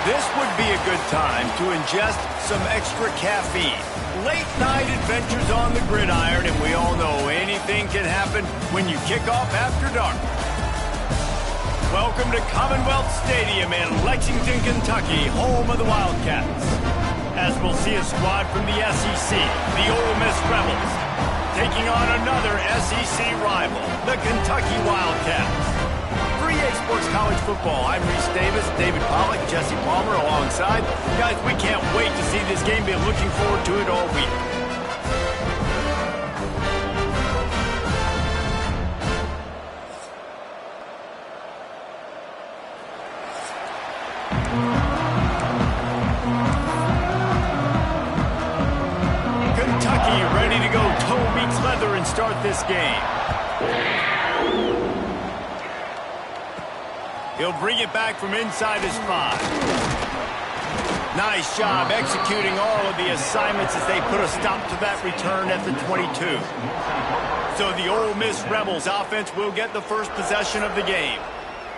This would be a good time to ingest some extra caffeine. Late night adventures on the gridiron, and we all know anything can happen when you kick off after dark. Welcome to Commonwealth Stadium in Lexington, Kentucky, home of the Wildcats. As we'll see a squad from the SEC, the Ole Miss Rebels, taking on another SEC rival, the Kentucky Wildcats. For EA Sports College Football, I'm Reese Davis, David Pollack, Jesse Palmer alongside. Guys, we can't wait to see this game. Been looking forward to it all week. Kentucky ready to go toe meets leather and start this game. He'll bring it back from inside his 5. Nice job executing all of the assignments as they put a stop to that return at the 22. So the Ole Miss Rebels offense will get the first possession of the game.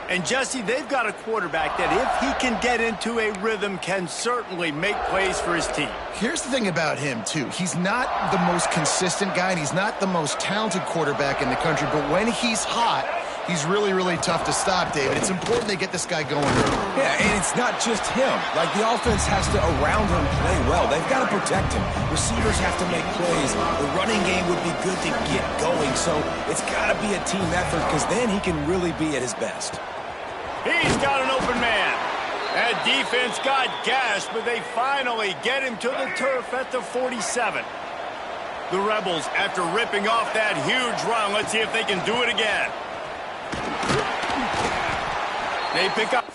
And Jesse, they've got a quarterback that if he can get into a rhythm can certainly make plays for his team. Here's the thing about him, too. He's not the most consistent guy, and he's not the most talented quarterback in the country, but when he's hot, he's really, really tough to stop, David. It's important they get this guy going early. Yeah, and it's not just him. Like, the offense has to, around him, play well. They've got to protect him. Receivers have to make plays. The running game would be good to get going, so it's got to be a team effort because then he can really be at his best. He's got an open man. That defense got gashed, but they finally get him to the turf at the 47. The Rebels, after ripping off that huge run, let's see if they can do it again. They pick up.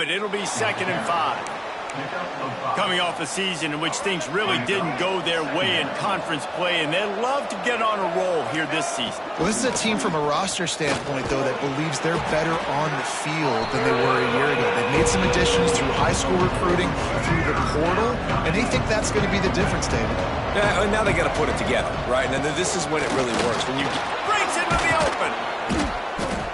It'll be 2nd and 5. Coming off a season in which things really didn't go their way in conference play, and they'd love to get on a roll here this season. Well, this is a team from a roster standpoint, though, that believes they're better on the field than they were a year ago. They've made some additions through high school recruiting, through the portal, and they think that's going to be the difference, David. Yeah, and now they got to put it together, right? And this is when it really works. When you breaks into the open.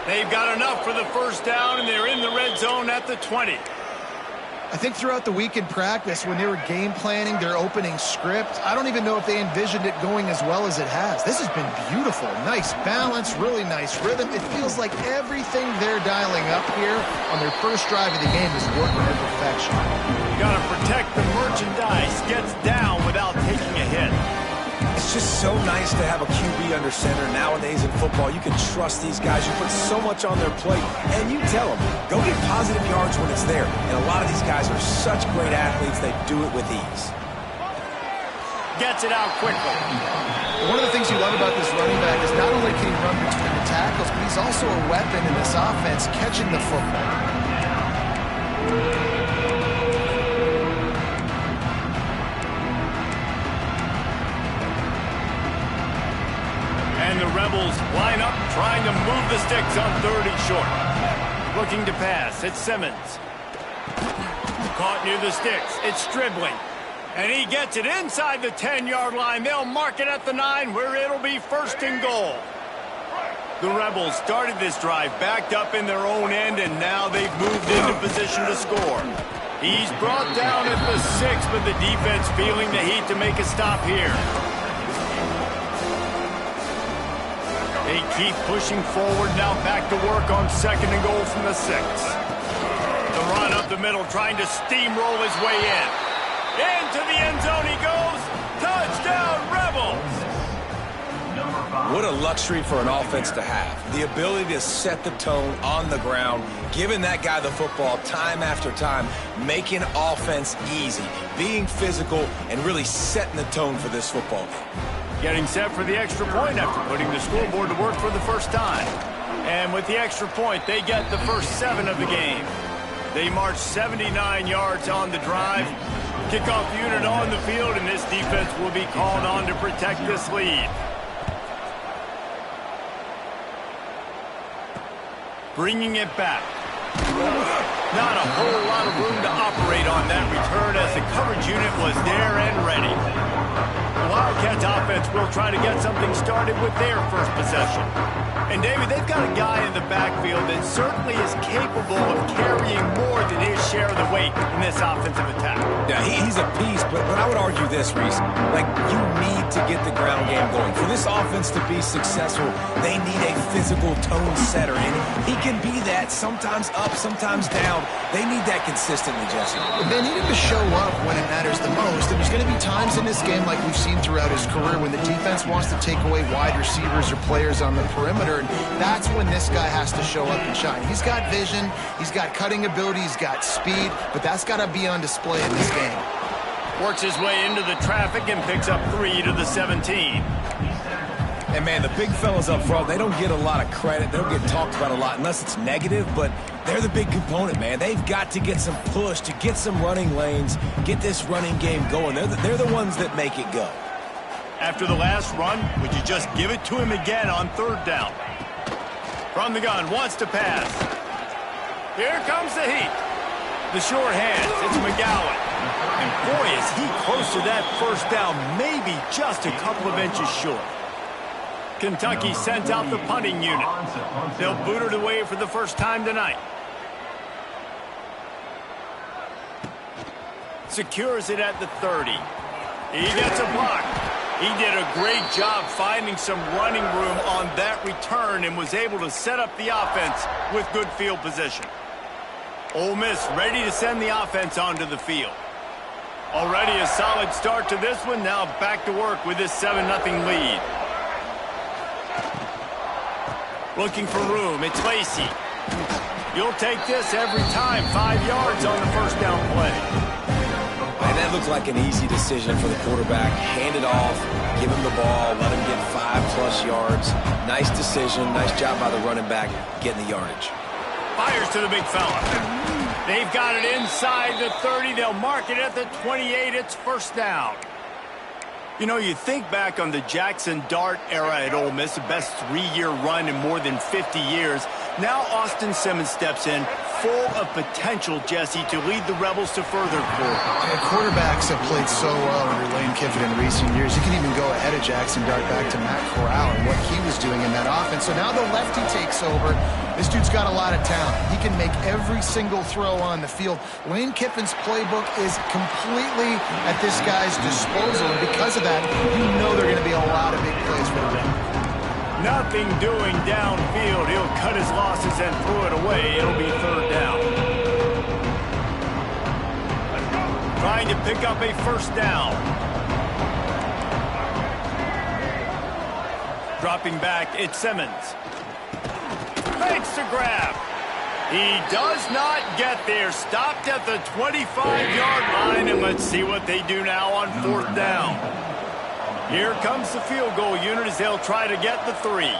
They've got enough for the first down, and they're in the red zone at the 20. I think throughout the week in practice, when they were game planning their opening script, I don't even know if they envisioned it going as well as it has. This has been beautiful. Nice balance, really nice rhythm. It feels like everything they're dialing up here on their first drive of the game is working to perfection. You got to protect the merchandise. Gets down without taking a hit. It's just so nice to have a QB under center. Nowadays in football, you can trust these guys. You put so much on their plate, and you tell them, go get positive yards when it's there. And a lot of these guys are such great athletes, they do it with ease. Gets it out quickly. One of the things you love about this running back is not only can he run between the tackles, but he's also a weapon in this offense, catching the football. And the Rebels line up, trying to move the sticks on 3rd and short. Looking to pass, it's Simmons. Caught near the sticks, it's Stribling. And he gets it inside the 10-yard line. They'll mark it at the 9, where it'll be 1st and goal. The Rebels started this drive backed up in their own end, and now they've moved into position to score. He's brought down at the 6, but the defense feeling the heat to make a stop here. They keep pushing forward, now back to work on 2nd and goal from the 6. The run up the middle, trying to steamroll his way in. Into the end zone he goes. Touchdown, Rebels! What a luxury for an offense to have. The ability to set the tone on the ground, giving that guy the football time after time, making offense easy, being physical, and really setting the tone for this football game. Getting set for the extra point after putting the scoreboard to work for the first time. And with the extra point, they get the first 7 of the game. They march 79 yards on the drive. Kickoff unit on the field, and this defense will be called on to protect this lead. Bringing it back. Not a whole lot of room to operate on that return as the coverage unit was there and ready. The Wildcats offense will try to get something started with their first possession. And, David, they've got a guy in the backfield that certainly is capable of carrying more than his share of the weight in this offensive attack. Yeah, he's a piece, but I would argue this, Reese. Like, you need to get the ground game going. For this offense to be successful, they need a physical tone setter. And he can be that, sometimes up, sometimes down. They need that consistently, Jesse. They need him to show up when it matters the most. And there's going to be times in this game, like we've seen throughout his career, when the defense wants to take away wide receivers or players on the perimeter. And that's when this guy has to show up and shine. He's got vision, he's got cutting ability, he's got speed, but that's got to be on display in this game. Works his way into the traffic and picks up 3 to the 17. And, man, the big fellas up front, they don't get a lot of credit. They don't get talked about a lot unless it's negative, but they're the big component, man. They've got to get some push, to get some running lanes, get this running game going. They're the ones that make it go. After the last run, would you just give it to him again on 3rd down? From the gun, wants to pass. Here comes the heat. The short hands, it's McGowan. And boy, is he close to that 1st down, maybe just a couple of inches short. Kentucky sends out the punting unit. They'll boot it away for the first time tonight. Secures it at the 30. He gets a block. He did a great job finding some running room on that return and was able to set up the offense with good field position. Ole Miss ready to send the offense onto the field. Already a solid start to this one. Now back to work with this 7-0 lead. Looking for room. It's Lacey. You'll take this every time. 5 yards on the 1st down play. Man, that looked like an easy decision for the quarterback. Hand it off, give him the ball, let him get 5+ yards. Nice decision. Nice job by the running back getting the yardage. Fires to the big fella. They've got it inside the 30. They'll mark it at the 28. It's 1st down. You know, you think back on the Jackson Dart era at Ole Miss, the best 3-year run in more than 50 years. Now Austin Simmons steps in, full of potential, Jesse, to lead the Rebels to further glory. Quarterbacks have played so well under Lane Kiffin in recent years. You can even go ahead of Jackson Dart back to Matt Corral and what he was doing in that offense. So now the lefty takes over. This dude's got a lot of talent. He can make every single throw on the field. Lane Kiffin's playbook is completely at this guy's disposal. And because of that, you know there are going to be a lot of big plays for the Rebels. Nothing doing downfield. He'll cut his losses and throw it away. It'll be 3rd down. Trying to pick up a 1st down. Dropping back, it's Simmons. Makes the grab. He does not get there. Stopped at the 25-yard line, and let's see what they do now on 4th down. Here comes the field goal unit as they'll try to get the 3.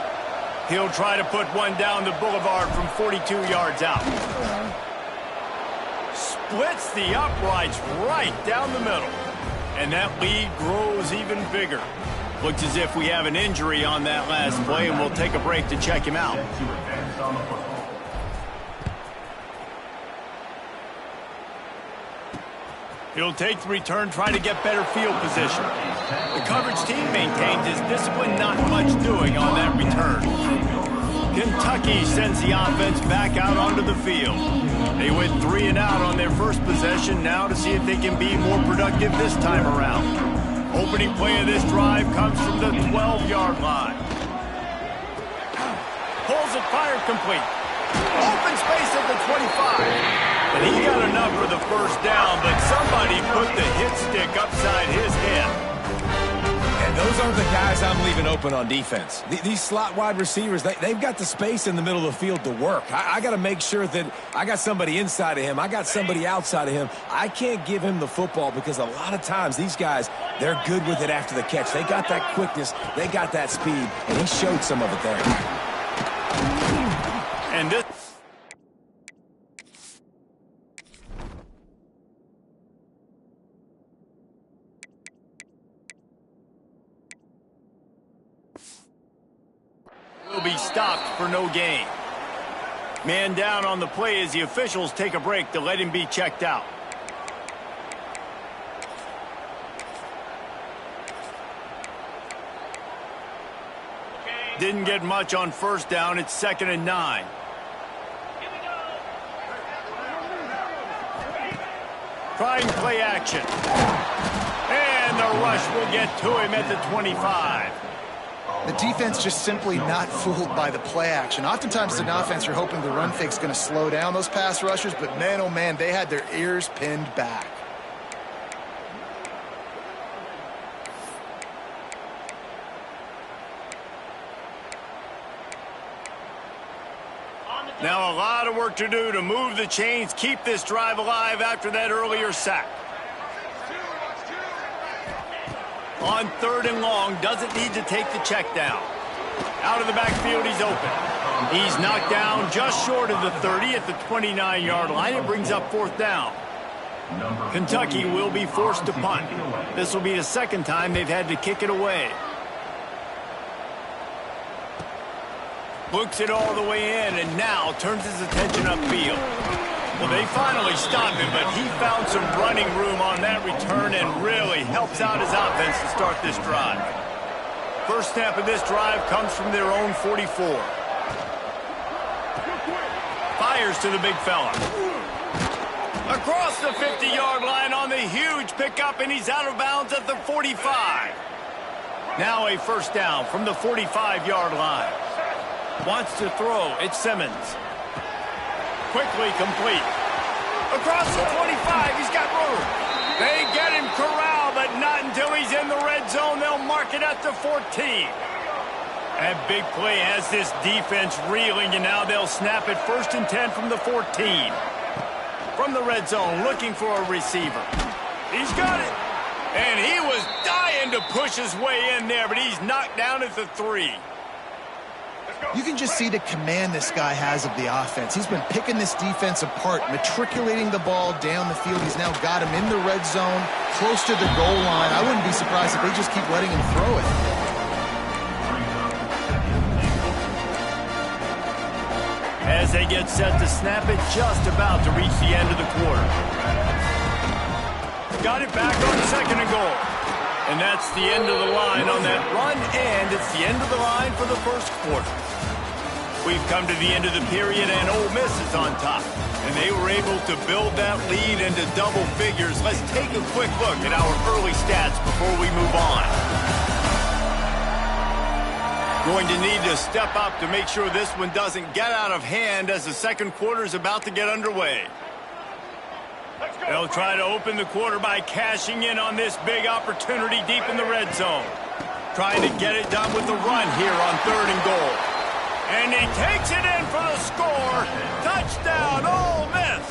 He'll try to put one down the boulevard from 42 yards out. Splits the uprights right down the middle. And that lead grows even bigger. Looks as if we have an injury on that last play, and we'll take a break to check him out. He'll take the return, try to get better field position. The coverage team maintains his discipline, not much doing on that return. Kentucky sends the offense back out onto the field. They went 3 and out on their first possession, now to see if they can be more productive this time around. Opening play of this drive comes from the 12-yard line. Pulls it, fired complete. Open space at the 25. And he got enough for the 1st down, but somebody put the hit stick upside his head. And those aren't the guys I'm leaving open on defense. These slot wide receivers, they've got the space in the middle of the field to work. I got to make sure that I got somebody inside of him. I got somebody outside of him. I can't give him the football because a lot of times these guys, they're good with it after the catch. They got that quickness. They got that speed, and he showed some of it there. And this will be stopped for no gain. Man down on the play as the officials take a break to let him be checked out. Didn't get much on first down. It's 2nd and 9. Trying play action. And the rush will get to him at the 25. The defense just simply not fooled by the play action. Oftentimes as an offense, you're hoping the run fake's going to slow down those pass rushers, but man, oh man, they had their ears pinned back. Now a lot of work to do to move the chains, keep this drive alive after that earlier sack. On 3rd and long, doesn't need to take the check down. Out of the backfield, he's open. He's knocked down just short of the 30 at the 29-yard line. It brings up 4th down. Kentucky will be forced to punt. This will be the 2nd time they've had to kick it away. Looks it all the way in and now turns his attention upfield. Well, they finally stopped him, but he found some running room on that return and really helps out his offense to start this drive. First snap of this drive comes from their own 44. Fires to the big fella. Across the 50-yard line on the huge pickup, and he's out of bounds at the 45. Now a first down from the 45-yard line. Wants to throw. It's Simmons. Quickly complete. Across the 25. He's got room. They get him corralled, but not until he's in the red zone. They'll mark it at the 14. That big play has this defense reeling, and now they'll snap it 1st and 10 from the 14. From the red zone, looking for a receiver. He's got it. And he was dying to push his way in there, but he's knocked down at the 3. You can just see the command this guy has of the offense. He's been picking this defense apart, matriculating the ball down the field. He's now got him in the red zone, close to the goal line. I wouldn't be surprised if they just keep letting him throw it. As they get set to snap it, just about to reach the end of the quarter. Got it back on 2nd and goal. And that's the end of the line on that run, and it's the end of the line for the first quarter. We've come to the end of the period, and Ole Miss is on top. And they were able to build that lead into double figures. Let's take a quick look at our early stats before we move on. Going to need to step up to make sure this one doesn't get out of hand as the second quarter is about to get underway. They'll try to open the quarter by cashing in on this big opportunity deep in the red zone. Trying to get it done with the run here on 3rd and goal. And he takes it in for the score. Touchdown, Ole Miss.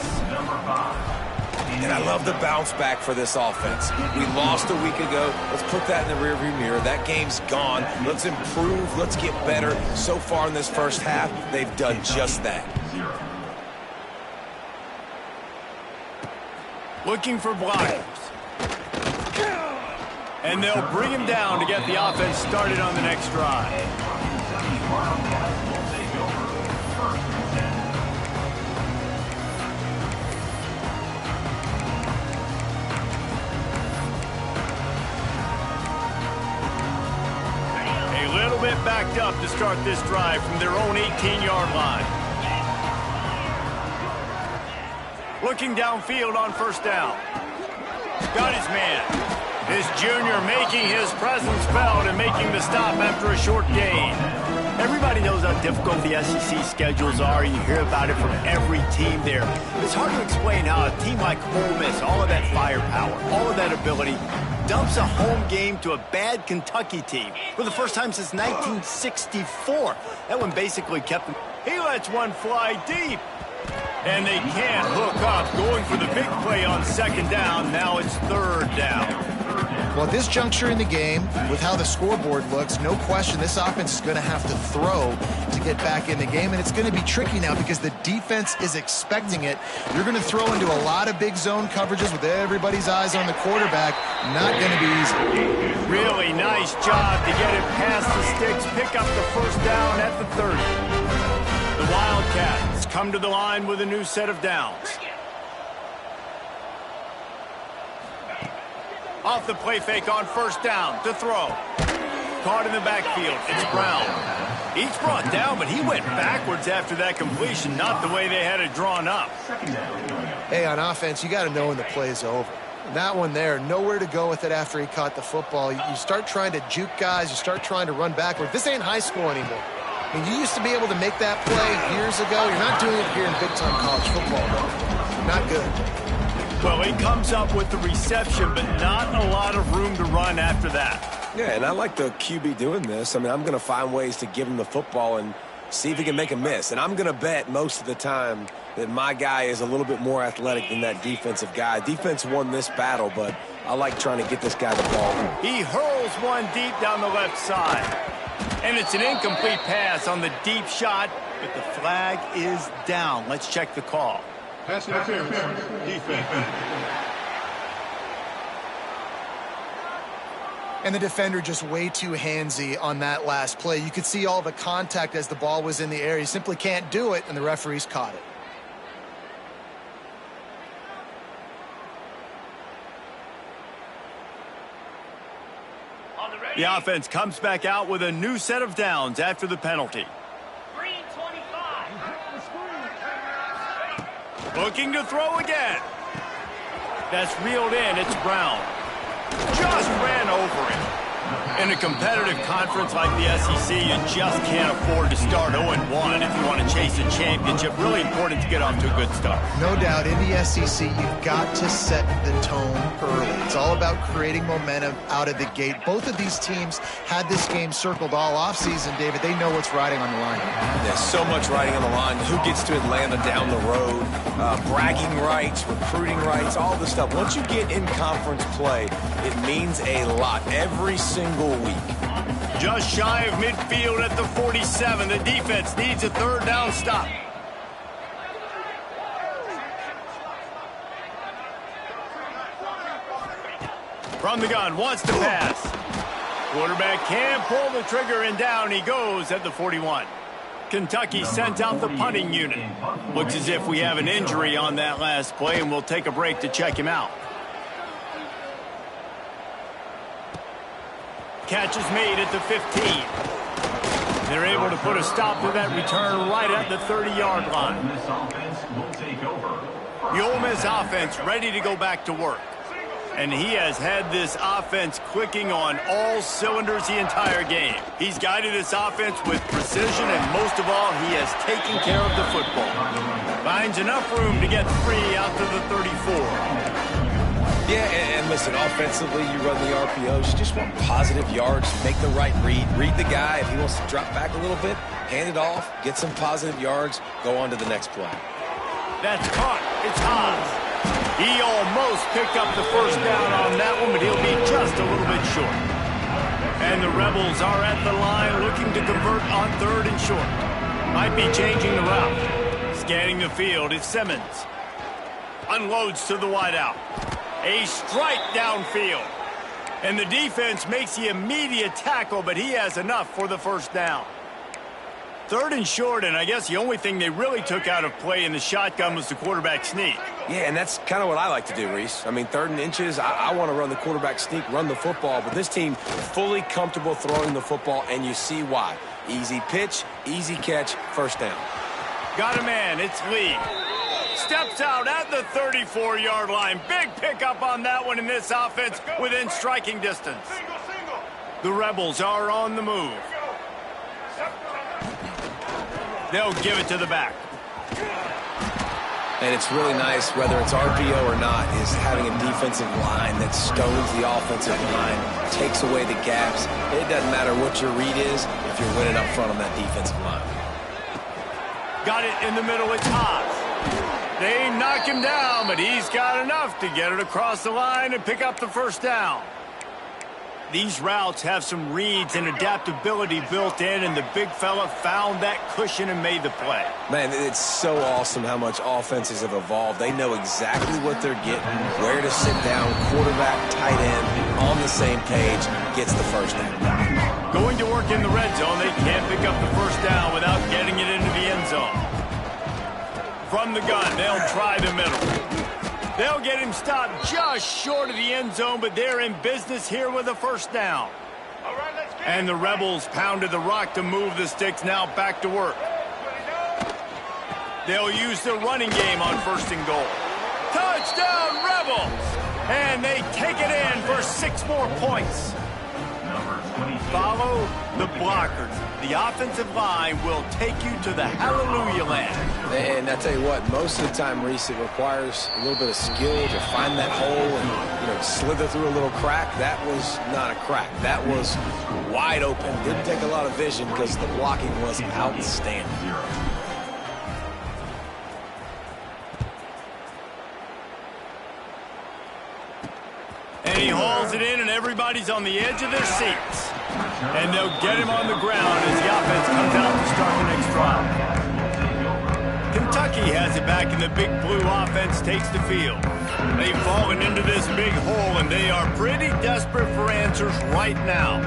And I love the bounce back for this offense. We lost a week ago. Let's put that in the rearview mirror. That game's gone. Let's improve. Let's get better. So far in this first half, they've done just that. Looking for blockers. And they'll bring him down to get the offense started on the next drive. A little bit backed up to start this drive from their own 18-yard line. Looking downfield on first down. Got his man. This junior making his presence felt and making the stop after a short gain. Everybody knows how difficult the SEC schedules are. You hear about it from every team there. It's hard to explain how a team like Ole Miss, all of that firepower, all of that ability, dumps a home game to a bad Kentucky team for the first time since 1964. That one basically kept him. He lets one fly deep. And they can't hook up, going for the big play on 2nd down. Now it's 3rd down. Well, at this juncture in the game, with how the scoreboard looks, no question this offense is going to have to throw to get back in the game, and it's going to be tricky now because the defense is expecting it. You're going to throw into a lot of big zone coverages with everybody's eyes on the quarterback. Not going to be easy. Really nice job to get it past the sticks, pick up the first down at the 30. The Wildcats come to the line with a new set of downs. Off the play fake on first down to throw. Caught in the backfield. It's Brown. He's brought down, but he went backwards after that completion, not the way they had it drawn up. Hey, on offense, you got to know when the play is over. That one there, nowhere to go with it after he caught the football. You start trying to juke guys. You start trying to run backward. This ain't high school anymore. I mean, you used to be able to make that play years ago. You're not doing it here in big-time college football, though. Not good. Well, he comes up with the reception, but not a lot of room to run after that. Yeah, and I like the QB doing this. I mean, I'm going to find ways to give him the football and see if he can make a miss. And I'm going to bet most of the time that my guy is a little bit more athletic than that defensive guy. Defense won this battle, but I like trying to get this guy the ball. He hurls one deep down the left side. And it's an incomplete pass on the deep shot, but the flag is down. Let's check the call. Pass interference, defense. And the defender just way too handsy on that last play. You could see all the contact as the ball was in the air. He simply can't do it, and the referees caught it. The offense comes back out with a new set of downs after the penalty. Green 25. Looking to throw again. That's reeled in. It's Brown. Just ran over it. In a competitive conference like the SEC, you just can't afford to start 0-1 if you want to chase a championship. Really important to get off to a good start. No doubt, in the SEC, you've got to set the tone early. It's all about creating momentum out of the gate. Both of these teams had this game circled all offseason, David. They know what's riding on the line. There's so much riding on the line. Who gets to Atlanta down the road? Bragging rights, recruiting rights, all this stuff. Once you get in conference play, it means a lot every single week. Just shy of midfield at the 47. The defense needs a third down stop. From the gun, wants to pass. Quarterback can pull the trigger, and down he goes at the 41. Kentucky sent out the punting unit. Looks as if we have an injury on that last play, and we'll take a break to check him out. Catch is made at the 15. They're able to put a stop to that return right at the 30-yard line. The Ole Miss offense ready to go back to work. And he has had this offense clicking on all cylinders the entire game. He's guided this offense with precision, and most of all, he has taken care of the football. Finds enough room to get free out to the 34. Yeah, and listen, offensively, you run the RPOs. You just want positive yards, make the right read. Read the guy. If he wants to drop back a little bit, hand it off, get some positive yards, go on to the next play. That's caught. It's Haas. He almost picked up the first down on that one, but he'll be just a little bit short. And the Rebels are at the line looking to convert on third and short. Might be changing the route. Scanning the field, it's Simmons. Unloads to the wideout. A strike downfield. And the defense makes the immediate tackle, but he has enough for the first down. Third and short, and I guess the only thing they really took out of play in the shotgun was the quarterback sneak. Yeah, and that's kind of what I like to do, Reese. I mean, third and inches, I want to run the quarterback sneak, run the football, but this team fully comfortable throwing the football, and you see why. Easy pitch, easy catch, first down. Got a man, it's Lee. Steps out at the 34-yard line. Big pickup on that one in this offense within striking distance. The Rebels are on the move. They'll give it to the back. And it's really nice, whether it's RPO or not, is having a defensive line that stones the offensive line, takes away the gaps. It doesn't matter what your read is if you're winning up front on that defensive line. Got it in the middle, it's Haas. They knock him down, but he's got enough to get it across the line and pick up the first down. These routes have some reads and adaptability built in, and the big fella found that cushion and made the play. Man, it's so awesome how much offenses have evolved. They know exactly what they're getting, where to sit down, quarterback, tight end, on the same page, gets the first down. Going to work in the red zone, they can't pick up the first down without getting it into the end zone. From the gun, they'll try the middle. They'll get him stopped just short of the end zone, but they're in business here with a first down. All right, let's get And the Rebels pounded the rock to move the sticks, now back to work. They'll use the running game on 1st and goal. Touchdown, Rebels! And they take it in for 6 more points. Follow the blockers. The offensive line will take you to the hallelujah land. And I tell you what, most of the time, Reese, it requires a little bit of skill to find that hole and, slither through a little crack. That was not a crack. That was wide open. Didn't take a lot of vision because the blocking was outstanding. And he hauls it in, and everybody's on the edge of their seats. And they'll get him on the ground as the offense comes out to start the next drive. Kentucky has it back, and the big blue offense takes the field. They've fallen into this big hole, and they are pretty desperate for answers right now.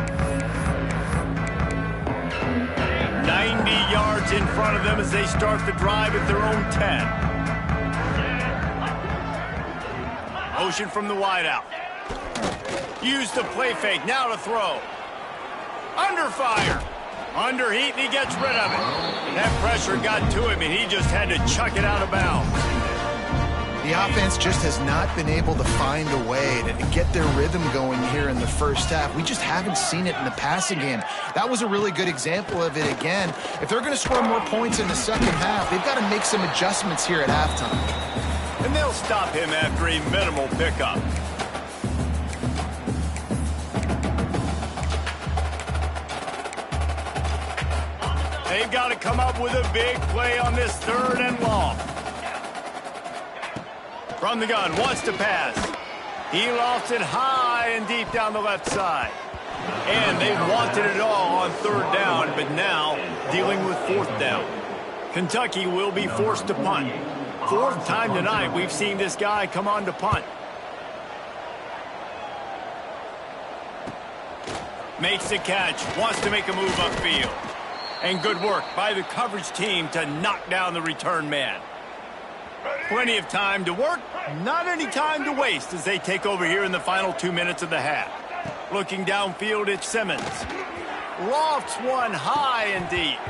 90 yards in front of them as they start the drive at their own 10. Motion from the wideout. Use the play fake, now to throw. Under fire. Under heat, and he gets rid of it. That pressure got to him, and he just had to chuck it out of bounds. The offense just has not been able to find a way to get their rhythm going here in the first half. We just haven't seen it in the passing game. That was a really good example of it again. If they're going to score more points in the second half, they've got to make some adjustments here at halftime. And they'll stop him after a minimal pickup. They've got to come up with a big play on this 3rd and long. From the gun, wants to pass. He lofts it high and deep down the left side. And they wanted it all on 3rd down, but now dealing with 4th down. Kentucky will be forced to punt. 4th time tonight we've seen this guy come on to punt. Makes the catch, wants to make a move upfield. And good work by the coverage team to knock down the return man. Plenty of time to work, not any time to waste as they take over here in the final 2 minutes of the half. Looking downfield, it's Simmons. Lofts one high and deep.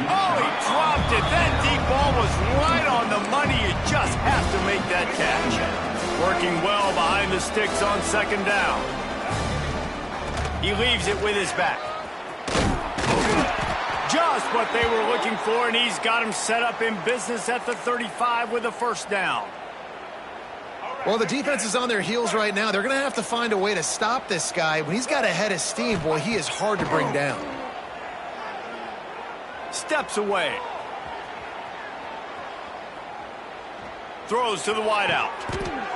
Oh, he dropped it. That deep ball was right on the money. You just have to make that catch. Working well behind the sticks on 2nd down. He leaves it with his back. Just what they were looking for, and he's got him set up in business at the 35 with a first down. Well, the defense is on their heels right now. They're going to have to find a way to stop this guy. When he's got a head of steam, boy, he is hard to bring down. Steps away. Throws to the wideout.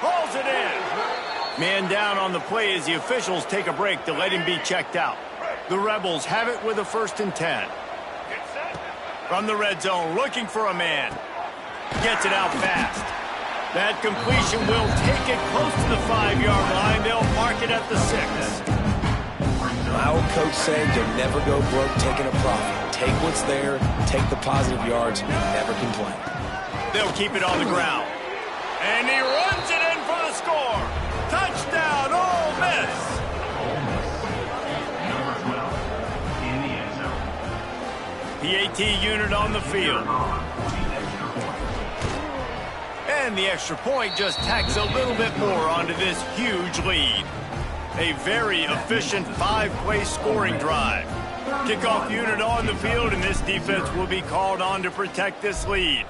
Hauls it in. Man down on the play as the officials take a break to let him be checked out. The Rebels have it with a 1st and 10. From the red zone, looking for a man. Gets it out fast. That completion will take it close to the 5-yard line. They'll mark it at the 6. My old coach said you'll never go broke taking a profit. Take what's there, take the positive yards, and never complain. They'll keep it on the ground. And he runs it in for the score. Touchdown, Ole Miss. PAT unit on the field. And the extra point just tacks a little bit more onto this huge lead. A very efficient 5-play scoring drive. Kickoff unit on the field, and this defense will be called on to protect this lead.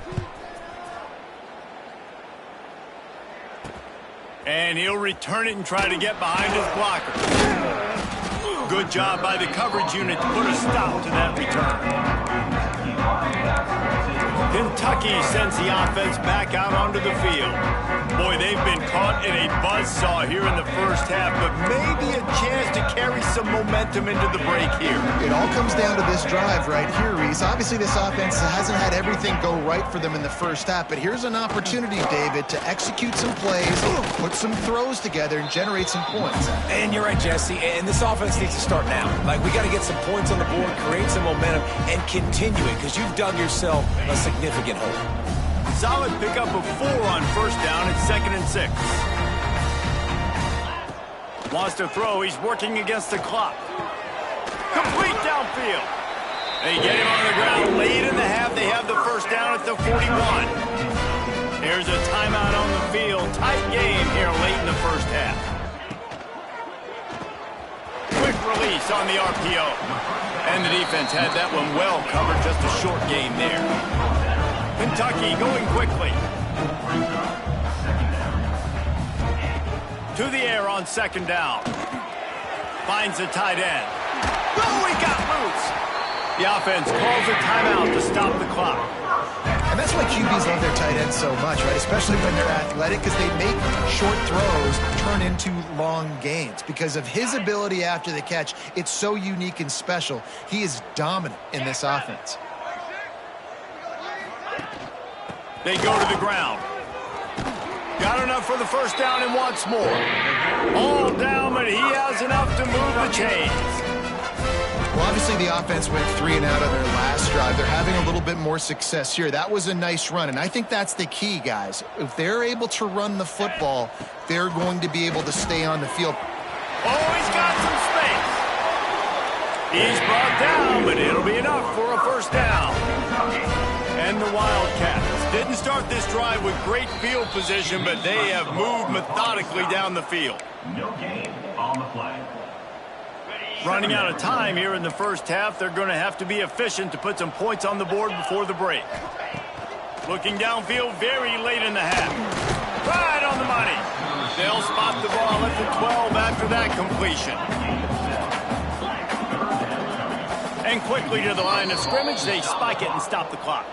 And he'll return it and try to get behind his blocker. Good job by the coverage unit to put a stop to that return. Kentucky sends the offense back out onto the field. Boy, they've been caught in a buzzsaw here in the first half, but maybe a chance to carry some momentum into the break here. It all comes down to this drive right here, Reese. Obviously, this offense hasn't had everything go right for them in the first half, but here's an opportunity, David, to execute some plays, put some throws together, and generate some points. And you're right, Jesse, and this offense needs to start now. Like, we got to get some points on the board, create some momentum, and continue it, because you've dug yourself a significant hole. Solid pickup of 4 on first down at 2nd and 6. Wants to throw. He's working against the clock. Complete downfield. They get him on the ground late in the half. They have the first down at the 41. Here's a timeout on the field. Tight game here late in the first half. Quick release on the RPO. And the defense had that one well covered. Just a short game there. Kentucky going quickly. To the air on 2nd down. Finds the tight end. Oh, he got loose. The offense calls a timeout to stop the clock. And that's why QBs love their tight ends so much, right? Especially when they're athletic, because they make short throws turn into long gains. Because of his ability after the catch, it's so unique and special. He is dominant in this offense. They go to the ground. Got enough for the first down and wants more. All down, but he has enough to move the chains. Well, obviously the offense went 3 and out on their last drive. They're having a little bit more success here. That was a nice run, and I think that's the key, guys. If they're able to run the football, they're going to be able to stay on the field. Oh, he's got some space. He's brought down, but it'll be enough for a first down. And the Wildcats didn't start this drive with great field position, but they have moved methodically down the field. No gain on the play. Running out of time here in the first half. They're going to have to be efficient to put some points on the board before the break. Looking downfield very late in the half. Right on the money. They'll spot the ball at the 12 after that completion. And quickly to the line of scrimmage, they spike it and stop the clock.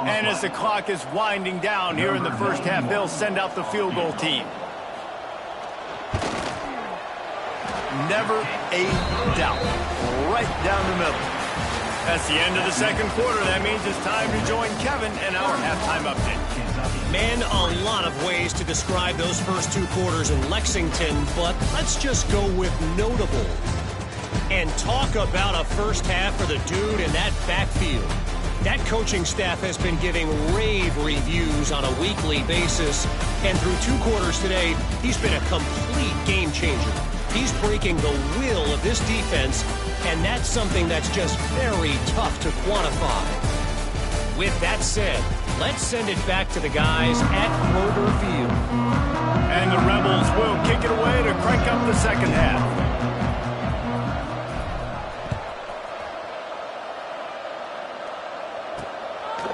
And as the clock is winding down here in the first half, they'll send out the field goal team. Never a doubt. Right down the middle. That's the end of the second quarter. That means it's time to join Kevin in our halftime update. Man, a lot of ways to describe those first 2 quarters in Lexington, but let's just go with notable. And talk about a first half for the dude in that backfield. That coaching staff has been giving rave reviews on a weekly basis, and through 2 quarters today, he's been a complete game changer. He's breaking the will of this defense, and that's something that's just very tough to quantify. With that said, let's send it back to the guys at Kroger Field. And the Rebels will kick it away to crank up the second half.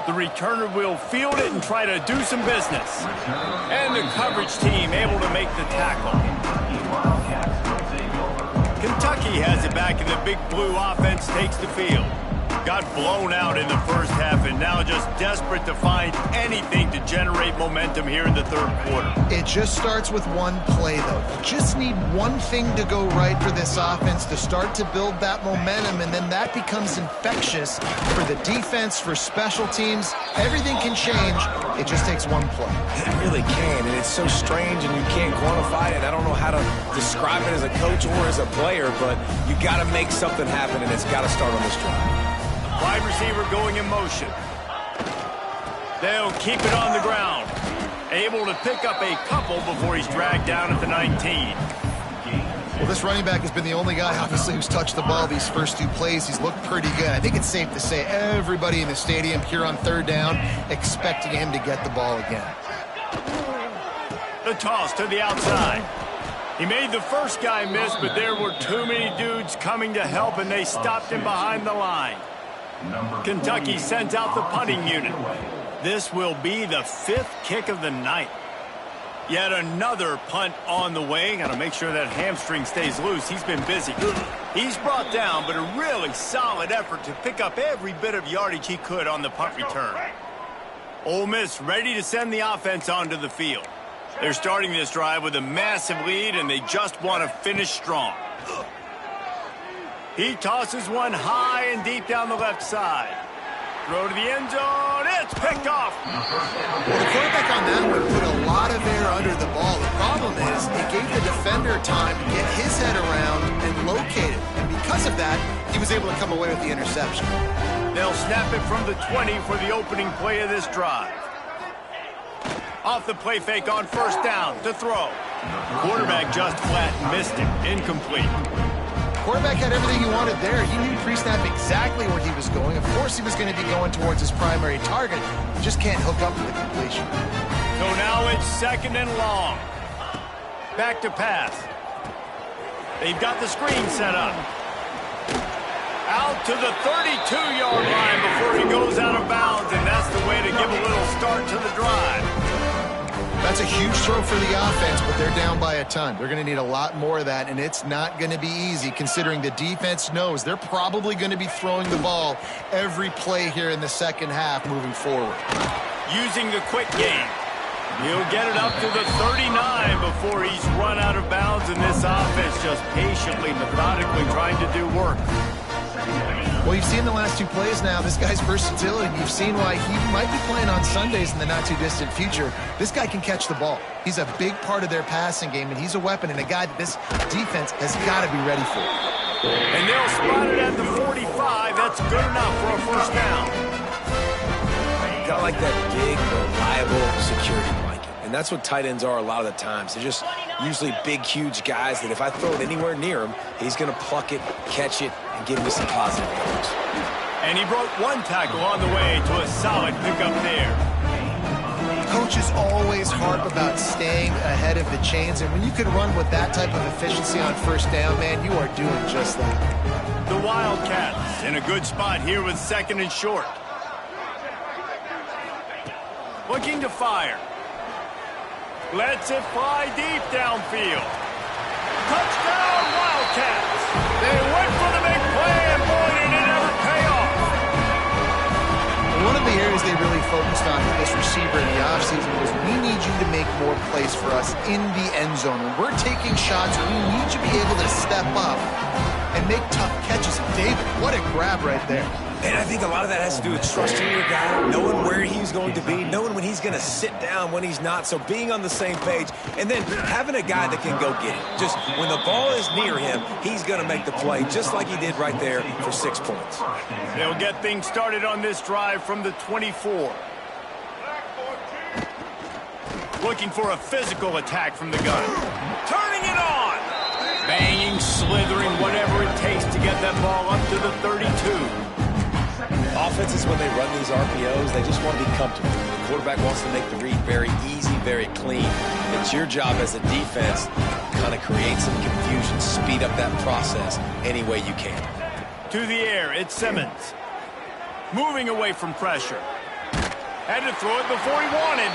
The returner will field it and try to do some business. And the coverage team able to make the tackle. Kentucky has it back, and the big blue offense takes the field. Got blown out in the first half and now just desperate to find anything to generate momentum here in the third quarter. It just starts with one play, though. You just need one thing to go right for this offense to start to build that momentum, and then that becomes infectious for the defense, for special teams. Everything can change. It just takes one play. It really can, and it's so strange, and you can't quantify it. I don't know how to describe it as a coach or as a player, but you got to make something happen, and it's got to start on this drive. Wide receiver going in motion. They'll keep it on the ground. Able to pick up a couple before he's dragged down at the 19. Well, this running back has been the only guy, obviously, who's touched the ball these first 2 plays. He's looked pretty good. I think it's safe to say everybody in the stadium here on third down expecting him to get the ball again. The toss to the outside. He made the first guy miss, but there were too many dudes coming to help, and they stopped him behind the line. Kentucky sends out the punting unit. This will be the 5th kick of the night. Yet another punt on the way. Got to make sure that hamstring stays loose. He's been busy. He's brought down, but a really solid effort to pick up every bit of yardage he could on the punt return. Ole Miss ready to send the offense onto the field. They're starting this drive with a massive lead, and they just want to finish strong. He tosses one high and deep down the left side. Throw to the end zone. It's picked off. Well, the quarterback on that one put a lot of air under the ball. The problem is it gave the defender time to get his head around and locate it. And because of that, he was able to come away with the interception. They'll snap it from the 20 for the opening play of this drive. Off the play fake on first down to throw. Quarterback just flat missed it. Incomplete. Quarterback had everything he wanted there. He knew pre-snap exactly where he was going. Of course he was going to be going towards his primary target. He just can't hook up with the completion. So now it's 2nd and long. Back to pass. They've got the screen set up. Out to the 32-yard line before he goes out of bounds, and that's the way to give a little start to the drive. That's a huge throw for the offense, but they're down by a ton. They're going to need a lot more of that, and it's not going to be easy considering the defense knows they're probably going to be throwing the ball every play here in the second half moving forward. Using the quick game. He'll get it up to the 39 before he's run out of bounds, and this offense just patiently, methodically trying to do work. Well, you've seen the last 2 plays now. This guy's versatility. You've seen why he might be playing on Sundays in the not-too-distant future. This guy can catch the ball. He's a big part of their passing game, and he's a weapon and a guy that this defense has got to be ready for. And they'll spot it at the 45. That's good enough for a first down. Got like that big, reliable security blanket. And that's what tight ends are a lot of the times. They're just usually big, huge guys that if I throw it anywhere near him, he's going to pluck it, catch it, and give me some positive yards. And he broke 1 tackle on the way to a solid pickup there. Coaches always harp about staying ahead of the chains, and when you can run with that type of efficiency on first down, man, you are doing just that. The Wildcats in a good spot here with 2nd and short. Looking to fire. Lets it fly deep downfield. Touchdown, Wildcats. They went for the big play, and boy, did it ever pay off. One of the areas they really focused on with this receiver in the offseason was we need you to make more plays for us in the end zone. When we're taking shots, we need you to be able to step up and make tough catches. And David, what a grab right there. And I think a lot of that has to do with trusting your guy, knowing where he's going to be, knowing when he's going to sit down, when he's not, so being on the same page, and then having a guy that can go get it. Just when the ball is near him, he's going to make the play, just like he did right there for 6 points. They'll get things started on this drive from the 24. Looking for a physical attack from the gun. Turning it on! Banging, slithering, whatever it takes to get that ball up to the 32. Offenses, when they run these RPOs, they just want to be comfortable. The quarterback wants to make the read very easy, very clean. It's your job as a defense to kind of create some confusion, speed up that process any way you can. To the air, it's Simmons. Moving away from pressure. Had to throw it before he wanted.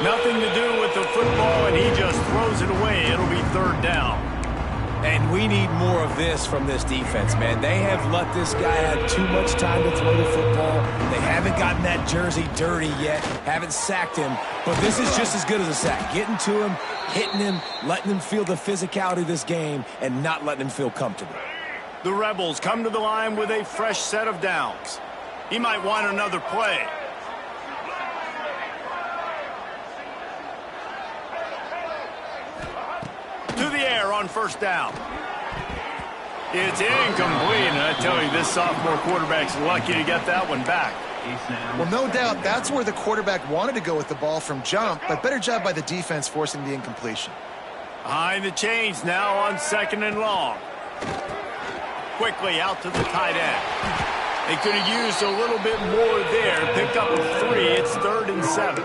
Nothing to do with the football, and he just throws it away. It'll be 3rd down. And we need more of this from this defense, man. They have let this guy have too much time to throw the football. They haven't gotten that jersey dirty yet, haven't sacked him. But this is just as good as a sack. Getting to him, hitting him, letting him feel the physicality of this game, and not letting him feel comfortable. The Rebels come to the line with a fresh set of downs. He might want another play. To the air on first down. It's incomplete, and I tell you, this sophomore quarterback's lucky to get that one back. Well, no doubt that's where the quarterback wanted to go with the ball from jump, but better job by the defense forcing the incompletion. Behind the chains now on 2nd and long. Quickly out to the tight end. They could have used a little bit more there. Picked up a 3. It's 3rd and 7.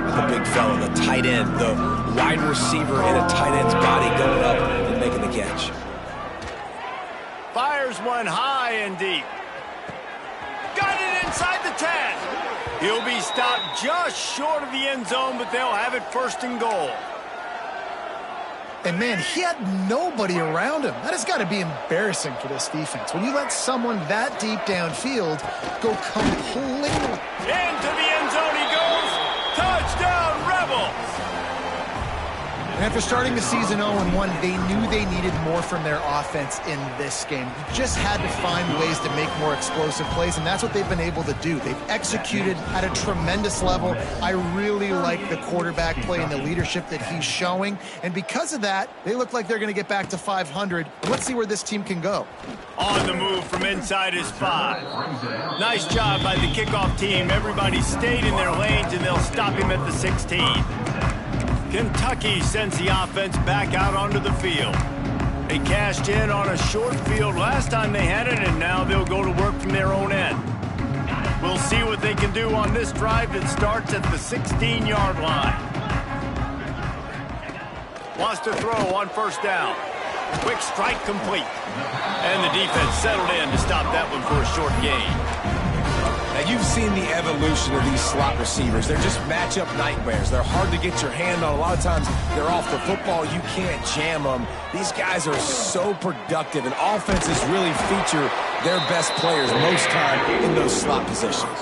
The big fella, the tight end, the wide receiver in a tight end's body going up and making the catch. Fires one high and deep. Got it inside the 10. He'll be stopped just short of the end zone, but they'll have it 1st and goal. And, man, he had nobody around him. That has got to be embarrassing for this defense. When you let someone that deep downfield go completely. Into the end zone he goes. Touchdown, Rebels. And after starting the season 0-1, they knew they needed more from their offense in this game. You just had to find ways to make more explosive plays, and that's what they've been able to do. They've executed at a tremendous level. I really like the quarterback play and the leadership that he's showing. And because of that, they look like they're going to get back to 500. Let's see where this team can go. On the move from inside his 5. Nice job by the kickoff team. Everybody stayed in their lanes, and they'll stop him at the 16. Kentucky sends the offense back out onto the field. They cashed in on a short field last time they had it, and now they'll go to work from their own end. We'll see what they can do on this drive that starts at the 16-yard line. Wants to throw on first down. Quick strike complete. And the defense settled in to stop that one for a short gain. Now, you've seen the evolution of these slot receivers. They're just matchup nightmares. They're hard to get your hand on. A lot of times, they're off the football. You can't jam them. These guys are so productive, and offenses really feature their best players most time in those slot positions.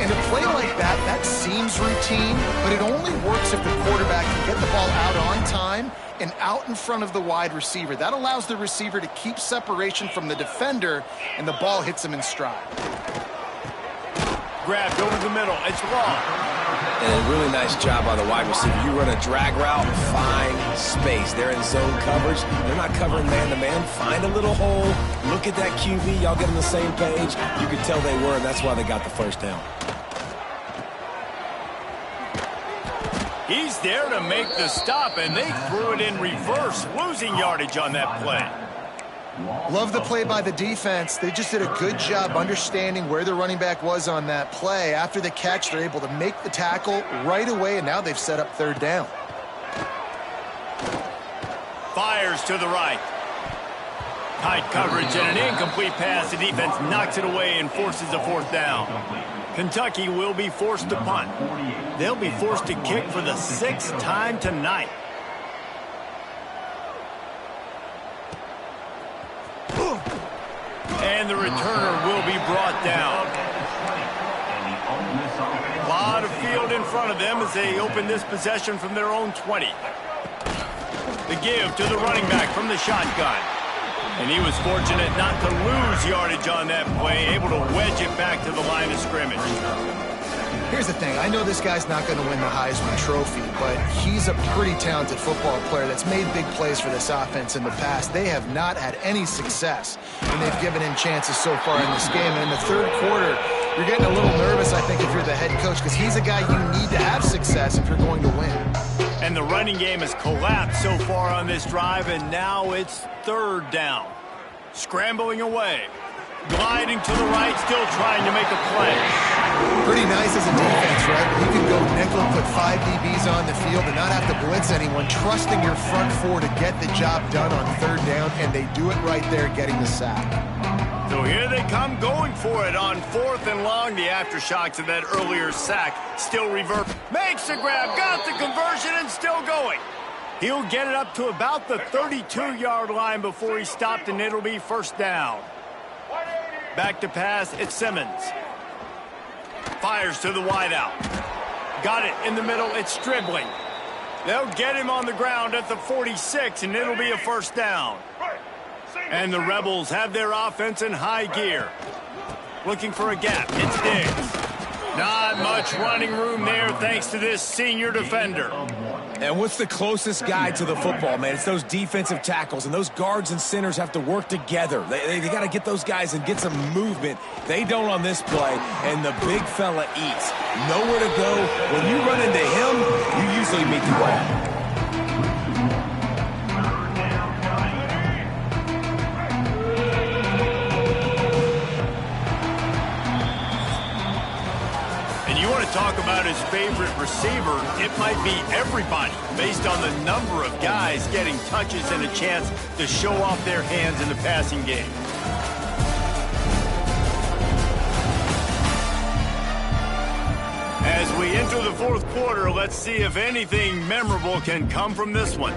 And a play like that, that seems routine, but it only works if the quarterback can get the ball out on time and out in front of the wide receiver. That allows the receiver to keep separation from the defender, and the ball hits him in stride. Grabbed over the middle. It's long. And a really nice job by the wide receiver. You run a drag route, find space. They're in zone coverage. They're not covering man-to-man. Find a little hole. Look at that QB. Y'all get on the same page. You could tell they were, and that's why they got the first down. He's there to make the stop, and they threw it in reverse, losing yardage on that play. Love the play by the defense. They just did a good job understanding where the running back was on that play. After the catch, they're able to make the tackle right away, and now they've set up third down. Fires to the right. Tight coverage and an incomplete pass. The defense knocks it away and forces a fourth down. Kentucky will be forced to punt. They'll be forced to kick for the 6th time tonight. And the returner will be brought down. A lot of field in front of them as they open this possession from their own 20. The give to the running back from the shotgun. And he was fortunate not to lose yardage on that play, able to wedge it back to the line of scrimmage. Here's the thing. I know this guy's not going to win the Heisman Trophy, but he's a pretty talented football player that's made big plays for this offense in the past. They have not had any success, and they've given him chances so far in this game. And in the third quarter, you're getting a little nervous, I think, if you're the head coach, because he's a guy you need to have success if you're going to win. And the running game has collapsed so far on this drive, and now it's third down. Scrambling away. Gliding to the right, still trying to make a play. Pretty nice as a defense, right? You can go nickel, put 5 DBs on the field and not have to blitz anyone, trusting your front 4 to get the job done on third down, and they do it right there, getting the sack. So here they come going for it on 4th and long. The aftershocks of that earlier sack still revert. Makes the grab, got the conversion, and still going. He'll get it up to about the 32-yard line before he stopped, and it'll be first down. Back to pass, it's Simmons. Fires to the wideout. Got it in the middle, it's Stribling. They'll get him on the ground at the 46, and it'll be a first down. And the Rebels have their offense in high gear. Looking for a gap, it's Diggs. Not much running room there thanks to this senior defender. And what's the closest guy to the football, man? It's those defensive tackles, and those guards and centers have to work together. They got to get those guys and get some movement. They don't on this play, and the big fella eats. Nowhere to go. When you run into him, you usually meet the ball. Talk about his favorite receiver, it might be everybody based on the number of guys getting touches and a chance to show off their hands in the passing game. As we enter the fourth quarter, let's see if anything memorable can come from this one.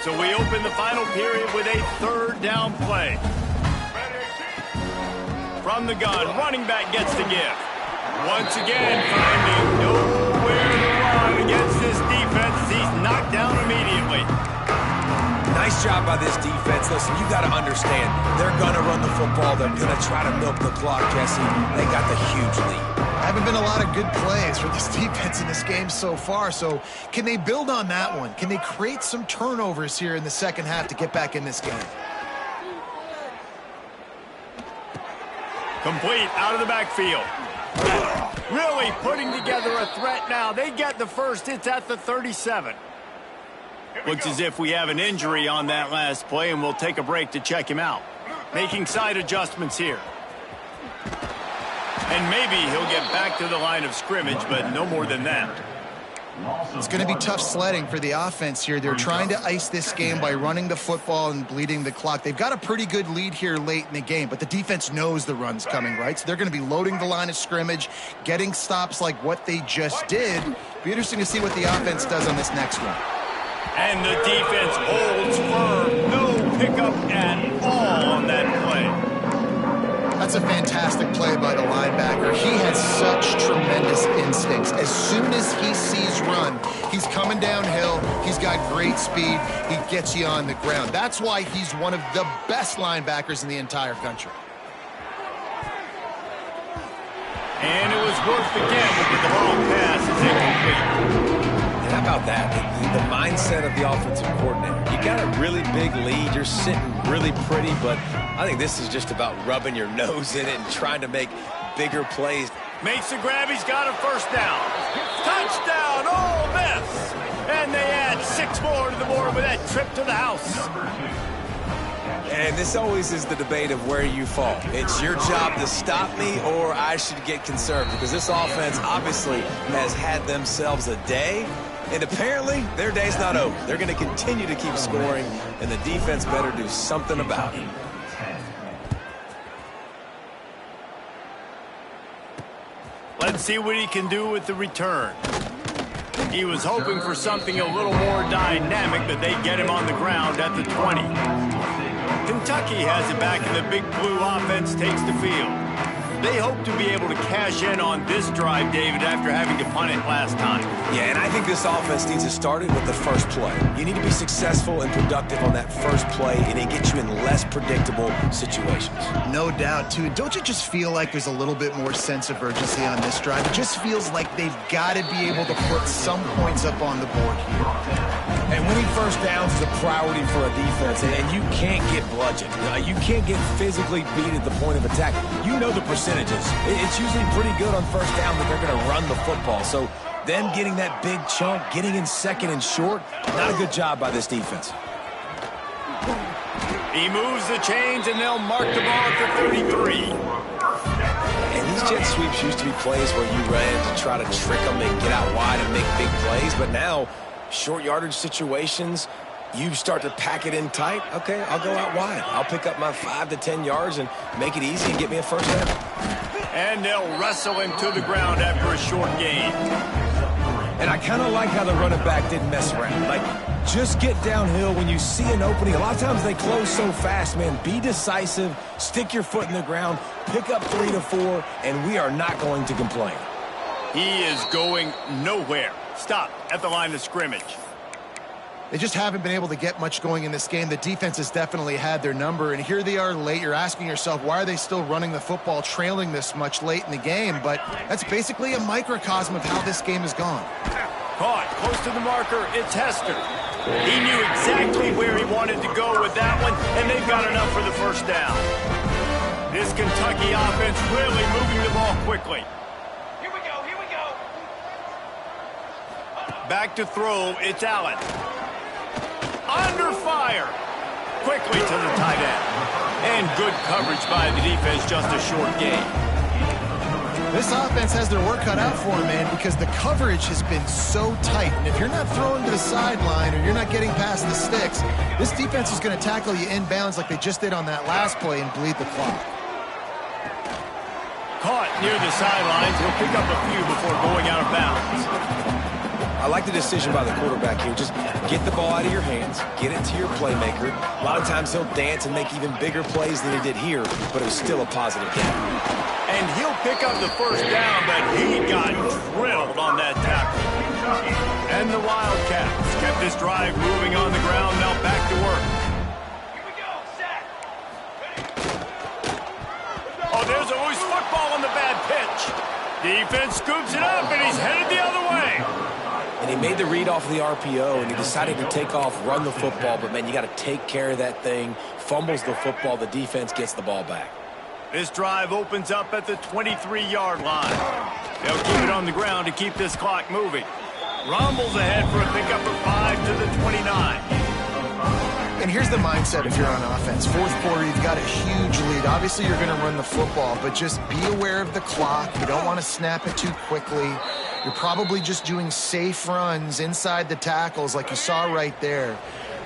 So we open the final period with a third down play. From the gun, running back gets the give. Once again, finding nowhere to run against this defense. He's knocked down immediately. Nice job by this defense. Listen, you got to understand, they're going to run the football. They're going to try to milk the clock, Jesse. They got the huge lead. Haven't been a lot of good plays for this defense in this game so far, so can they build on that one? Can they create some turnovers here in the second half to get back in this game? Complete out of the backfield. Really putting together a threat now. They get the first. It's at the 37. Looks as if we have an injury on that last play, and we'll take a break to check him out. Making side adjustments here. And maybe he'll get back to the line of scrimmage, but no more than that. It's going to be tough sledding for the offense here. They're trying to ice this game by running the football and bleeding the clock. They've got a pretty good lead here late in the game, but the defense knows the run's coming, right? So they're going to be loading the line of scrimmage, getting stops like what they just did. Be interesting to see what the offense does on this next one. And the defense holds firm. No pickup at all on that play. That's a fantastic play by the linebacker. He has such tremendous instincts. As soon as he sees run, he's coming downhill. He's got great speed. He gets you on the ground. That's why he's one of the best linebackers in the entire country. And it was worth the gamble, but the long pass is incomplete. How about that? The mindset of the offensive coordinator. You got a really big lead. You're sitting really pretty, but I think this is just about rubbing your nose in it and trying to make bigger plays. Makes the grab. He's got a first down. Touchdown, Ole Miss. And they add 6 more to the board with that trip to the house. And this always is the debate of where you fall. It's your job to stop me or I should get conserved, because this offense obviously has had themselves a day. And apparently, their day's not over. They're going to continue to keep scoring, and the defense better do something about it. Let's see what he can do with the return. He was hoping for something a little more dynamic, but they get him on the ground at the 20. Kentucky has it back, and the Big Blue offense takes the field. They hope to be able to cash in on this drive, David, after having to punt it last time. Yeah, and I think this offense needs to start it with the first play. You need to be successful and productive on that first play, and it gets you in less predictable situations. No doubt, too. Don't you just feel like there's a little bit more sense of urgency on this drive? It just feels like they've got to be able to put some points up on the board here. And winning first downs is a priority for a defense, and you can't get bludgeoned. You can't get physically beat at the point of attack. You know the percentages. It's usually pretty good on first down that they're going to run the football. So them getting that big chunk, getting in second and short, not a good job by this defense. He moves the chains, and they'll mark the ball at the 33. And these jet sweeps used to be plays where you ran to try to trick them and get out wide and make big plays, but now short yardage situations, you start to pack it in tight. Okay, I'll go out wide. I'll pick up my 5 to 10 yards and make it easy and get me a first down. And they'll wrestle him to the ground after a short gain. And I kind of like how the running back didn't mess around. Like, just get downhill when you see an opening. A lot of times they close so fast, man. Be decisive, stick your foot in the ground, pick up 3 to 4, and we are not going to complain. He is going nowhere. Stop at the line of scrimmage. They just haven't been able to get much going in this game. The defense has definitely had their number, and here they are late. You're asking yourself, why are they still running the football, trailing this much late in the game? But that's basically a microcosm of how this game has gone. Caught close to the marker. It's Hester. He knew exactly where he wanted to go with that one, and they've got enough for the first down. This Kentucky offense really moving the ball quickly. Here we go, here we go. Back to throw, it's Allen. Under fire. Quickly to the tight end. And good coverage by the defense, just a short gain. This offense has their work cut out for them, man, because the coverage has been so tight. And if you're not throwing to the sideline or you're not getting past the sticks, this defense is going to tackle you inbounds like they just did on that last play and bleed the clock. Caught near the sidelines. He'll pick up a few before going out of bounds. I like the decision by the quarterback here. Just get the ball out of your hands, get it to your playmaker. A lot of times he'll dance and make even bigger plays than he did here, but it was still a positive game. And he'll pick up the first down, but he got drilled on that tackle. And the Wildcats kept this drive moving on the ground. Now back to work. Here we go, set. Oh, there's a loose football on the bad pitch. Defense scoops it up, and he's headed the other way. And he made the read off the RPO, and he decided to take off, run the football. But, man, you got to take care of that thing. Fumbles the football. The defense gets the ball back. This drive opens up at the 23-yard line. They'll keep it on the ground to keep this clock moving. Rumbles ahead for a pickup of 5 to the 29. And here's the mindset if you're on offense. Fourth quarter, you've got a huge lead. Obviously, you're going to run the football, but just be aware of the clock. You don't want to snap it too quickly. You're probably just doing safe runs inside the tackles like you saw right there.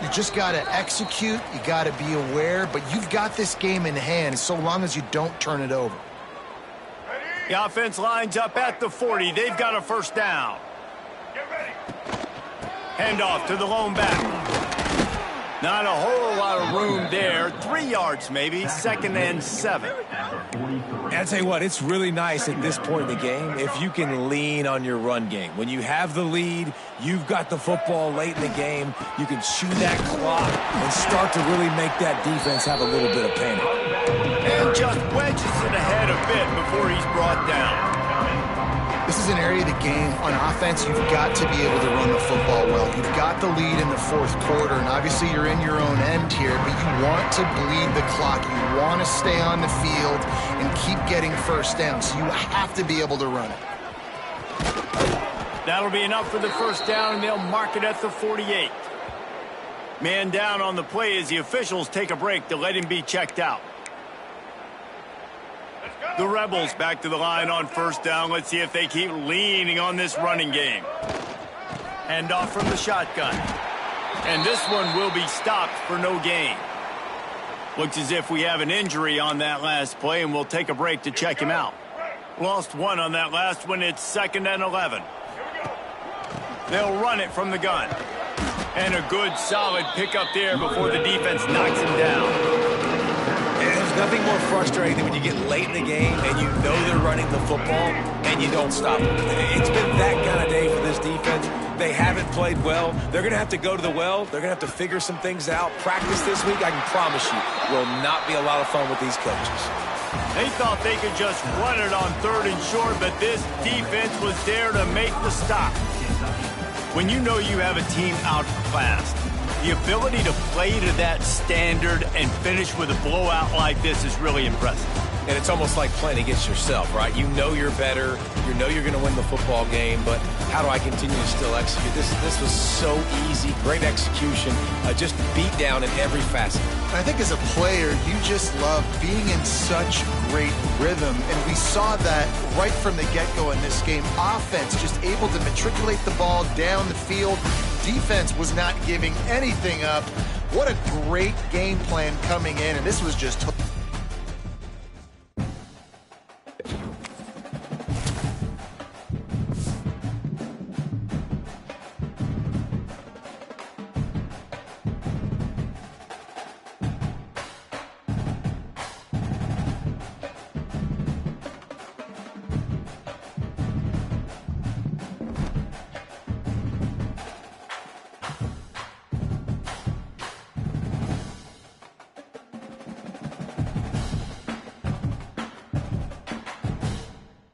You just got to execute. You got to be aware, but you've got this game in hand so long as you don't turn it over. The offense lines up at the 40. They've got a first down. Get ready. Handoff to the lone back. Not a whole lot of room there. 3 yards maybe. 2nd and 7. And I tell you what, it's really nice at this point in the game if you can lean on your run game. When you have the lead, you've got the football late in the game, you can chew that clock and start to really make that defense have a little bit of panic. And just wedges it ahead a bit before he's brought down. This is an area of the game on offense you've got to be able to run the football well. You've got the lead in the fourth quarter, and obviously you're in your own end here, but you want to bleed the clock. You want to stay on the field and keep getting first down, so you have to be able to run it. That'll be enough for the first down, and they'll mark it at the 48. Man down on the play as the officials take a break to let him be checked out. The Rebels back to the line on first down. Let's see if they keep leaning on this running game. Hand off from the shotgun. And this one will be stopped for no gain. Looks as if we have an injury on that last play, and we'll take a break to check him out. Lost one on that last one. It's 2nd and 11. They'll run it from the gun. And a good, solid pickup there before the defense knocks him down. There's nothing more frustrating than when you get late in the game and you know they're running the football and you don't stop them. It's been that kind of day for this defense. They haven't played well. They're going to have to go to the well. They're going to have to figure some things out. Practice this week, I can promise you, will not be a lot of fun with these coaches. They thought they could just run it on 3rd and short, but this defense was there to make the stop. When you know you have a team outclassed, the ability to play to that standard and finish with a blowout like this is really impressive. And it's almost like playing against yourself, right? You know you're better. You know you're going to win the football game, but how do I continue to still execute? This was so easy. Great execution. Just beat down in every facet. I think as a player, you just love being in such great rhythm, and we saw that right from the get-go in this game. Offense just able to matriculate the ball down the field. Defense was not giving anything up. What a great game plan coming in, and this was just